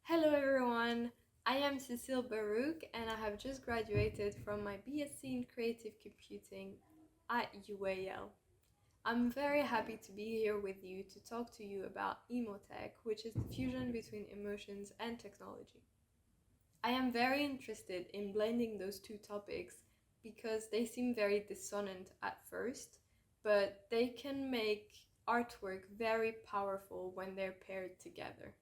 Hello everyone, I am Cécile Barouk and I have just graduated from my BSc in Creative Computing at UAL. I'm very happy to be here with you to talk to you about Emo-Tech, which is the fusion between emotions and technology. I am very interested in blending those two topics because they seem very dissonant at first, but they can make artwork very powerful when they're paired together.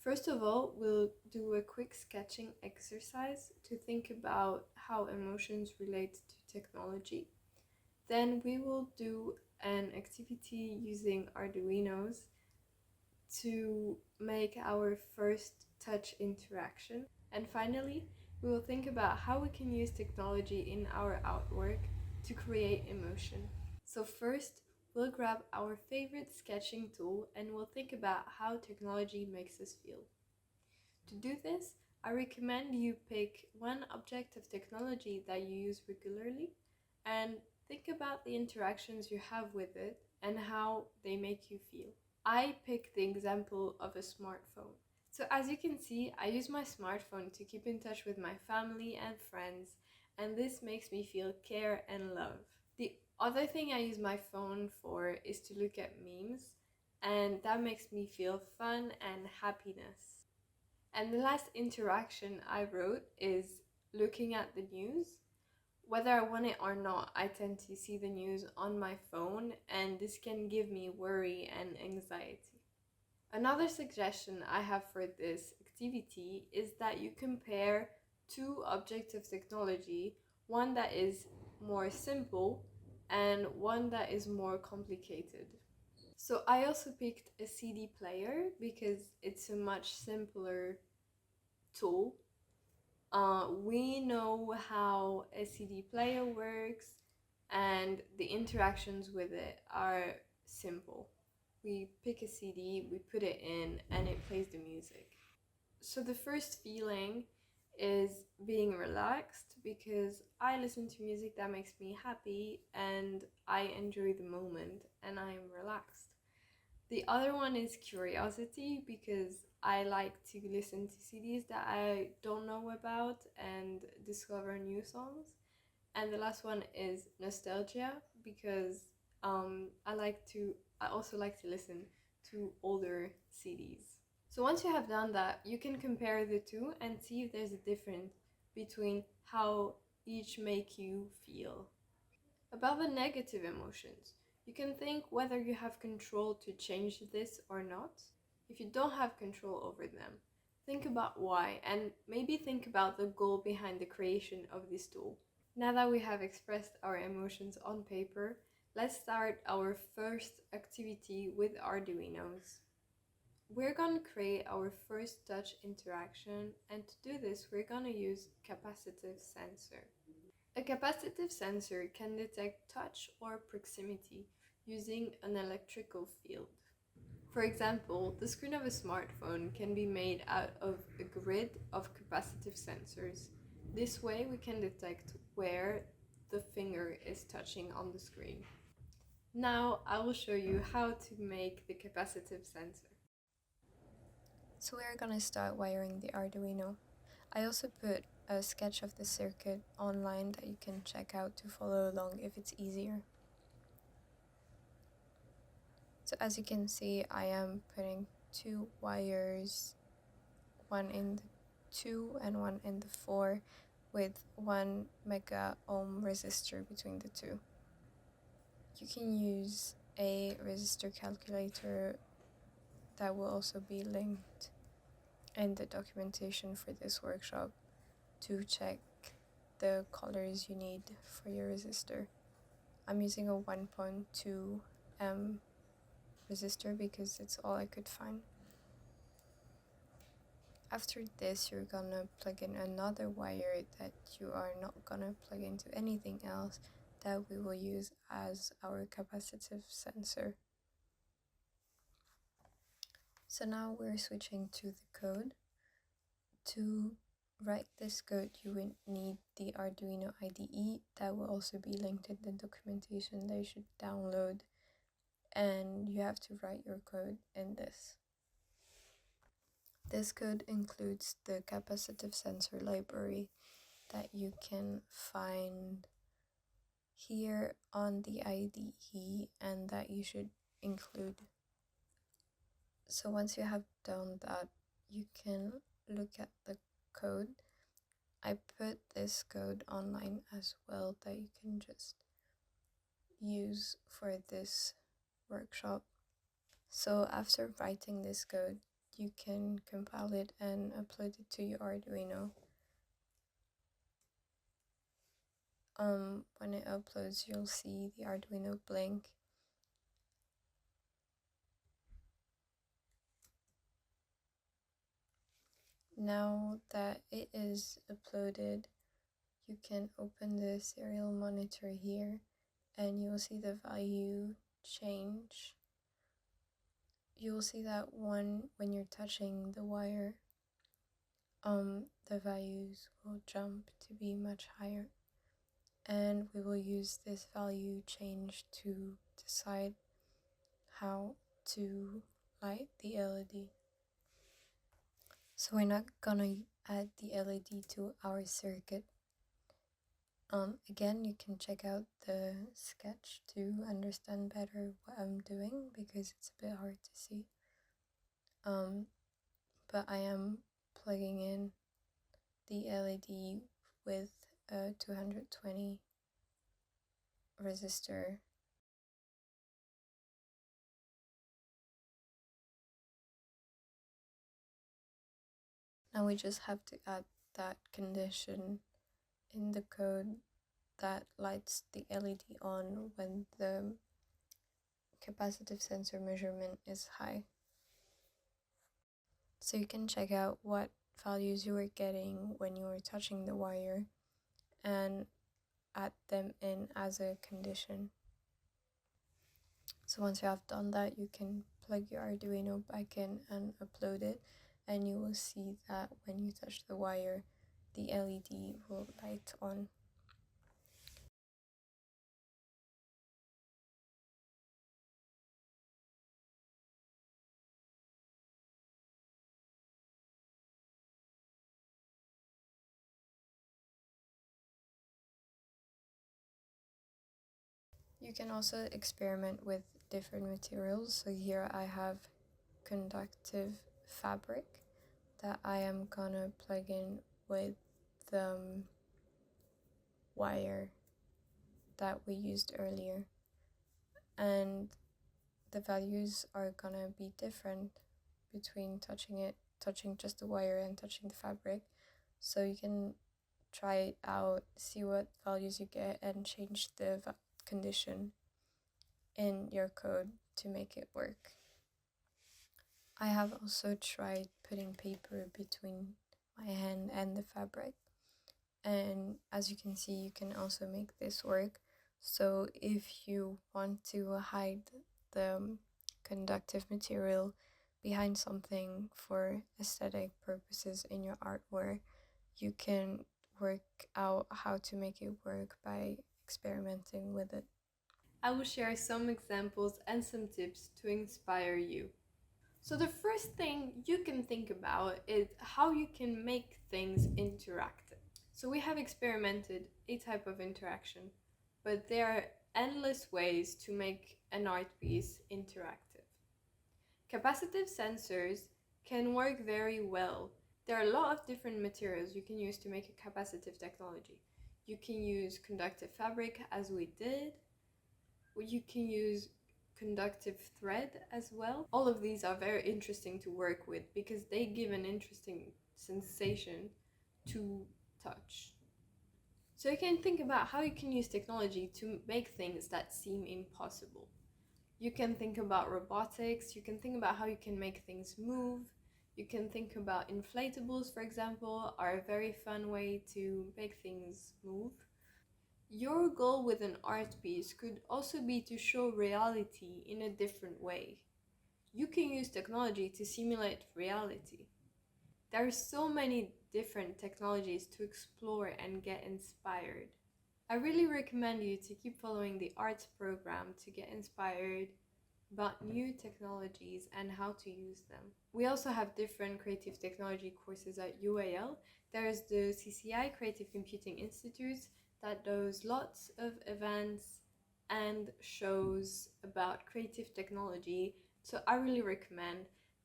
First of all, we'll do a quick sketching exercise to think about how emotions relate to technology. Then we will do an activity using Arduinos to make our first touch interaction. And finally, we will think about how we can use technology in our artwork to create emotion. So first, we'll grab our favorite sketching tool and we'll think about how technology makes us feel. To do this, I recommend you pick one object of technology that you use regularly and think about the interactions you have with it and how they make you feel. I picked the example of a smartphone. So as you can see, I use my smartphone to keep in touch with my family and friends, and this makes me feel care and love. The other thing I use my phone for is to look at memes, and that makes me feel fun and happiness. And the last interaction I wrote is looking at the news. Whether I want it or not, I tend to see the news on my phone, and this can give me worry and anxiety. Another suggestion I have for this activity is that you compare two objects of technology, one that is more simple and one that is more complicated. So I also picked a CD player because it's a much simpler tool. We know how a CD player works and the interactions with it are simple. We pick a CD, we put it in, and it plays the music. So the first feeling is being relaxed because I listen to music that makes me happy and I enjoy the moment and I'm relaxed. The other one is curiosity because I like to listen to CDs that I don't know about and discover new songs. And the last one is nostalgia because I also like to listen to older CDs. So once you have done that, you can compare the two and see if there's a difference between how each make you feel. About the negative emotions, you can think whether you have control to change this or not. If you don't have control over them, think about why and maybe think about the goal behind the creation of this tool. Now that we have expressed our emotions on paper, let's start our first activity with Arduinos. We're going to create our first touch interaction, and to do this we're going to use capacitive sensor. A capacitive sensor can detect touch or proximity using an electrical field. For example, the screen of a smartphone can be made out of a grid of capacitive sensors. This way we can detect where the finger is touching on the screen. Now I will show you how to make the capacitive sensor. So we're gonna start wiring the Arduino. I also put a sketch of the circuit online that you can check out to follow along if it's easier. So as you can see, I am putting two wires, one in the 2 and one in the 4, with 1 mega ohm resistor between the two. You can use a resistor calculator that will also be linked in the documentation for this workshop to check the colors you need for your resistor. I'm using a 1.2 M resistor because it's all I could find. After this, you're gonna plug in another wire that you are not gonna plug into anything else that we will use as our capacitive sensor. So now we're switching to the code. To write this code, you will need the Arduino IDE that will also be linked in the documentation that you should download, and you have to write your code in this. This code includes the capacitive sensor library that you can find here on the IDE and that you should include. So once you have done that, you can look at the code. I put this code online as well that you can just use for this workshop. So after writing this code, you can compile it and upload it to your Arduino. When it uploads, you'll see the Arduino blink. Now that it is uploaded, you can open the serial monitor here and you will see the value change. You will see that when you're touching the wire, the values will jump to be much higher. And we will use this value change to decide how to light the LED. So we're not gonna add the LED to our circuit. Again, you can check out the sketch to understand better what I'm doing because it's a bit hard to see. But I am plugging in the LED with a 220 resistor. Now we just have to add that condition in the code that lights the LED on when the capacitive sensor measurement is high. So you can check out what values you were getting when you were touching the wire and add them in as a condition. So once you have done that, you can plug your Arduino back in and upload it, and you will see that when you touch the wire, the LED will light on. You can also experiment with different materials. So here I have conductive fabric that I am gonna plug in with the wire that we used earlier. And the values are gonna be different between touching just the wire and touching the fabric. So you can try it out, see what values you get, and change the condition in your code to make it work. I have also tried putting paper between my hand and the fabric, and as you can see, you can also make this work. So if you want to hide the conductive material behind something for aesthetic purposes in your artwork, you can work out how to make it work by experimenting with it. I will share some examples and some tips to inspire you. So the first thing you can think about is how you can make things interactive. So we have experimented a type of interaction, but there are endless ways to make an art piece interactive. Capacitive sensors can work very well. There are a lot of different materials you can use to make a capacitive technology. You can use conductive fabric as we did. You can use conductive thread as well. All of these are very interesting to work with because they give an interesting sensation to touch. So you can think about how you can use technology to make things that seem impossible. You can think about robotics, you can think about how you can make things move. You can think about inflatables, for example, are a very fun way to make things move. Your goal with an art piece could also be to show reality in a different way. You can use technology to simulate reality. There are so many different technologies to explore and get inspired. I really recommend you to keep following the arts program to get inspired about new technologies and how to use them. We also have different creative technology courses at UAL. There's the CCI Creative Computing Institute that does lots of events and shows about creative technology. So I really recommend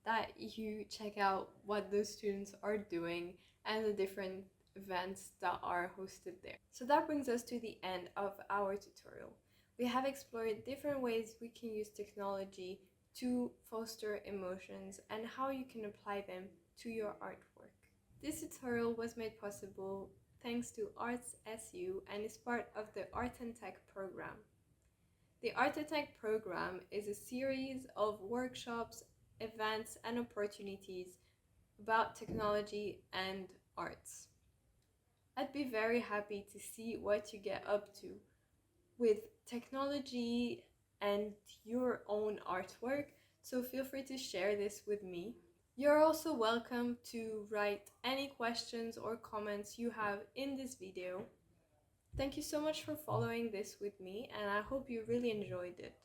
that you check out what those students are doing and the different events that are hosted there. So that brings us to the end of our tutorial. We have explored different ways we can use technology to foster emotions and how you can apply them to your artwork. This tutorial was made possible thanks to Arts SU and is part of the Art and Tech program. The Art and Tech program is a series of workshops, events, and opportunities about technology and arts. I'd be very happy to see what you get up to with technology and your own artwork, so feel free to share this with me. You're also welcome to write any questions or comments you have in this video. Thank you so much for following this with me, and I hope you really enjoyed it.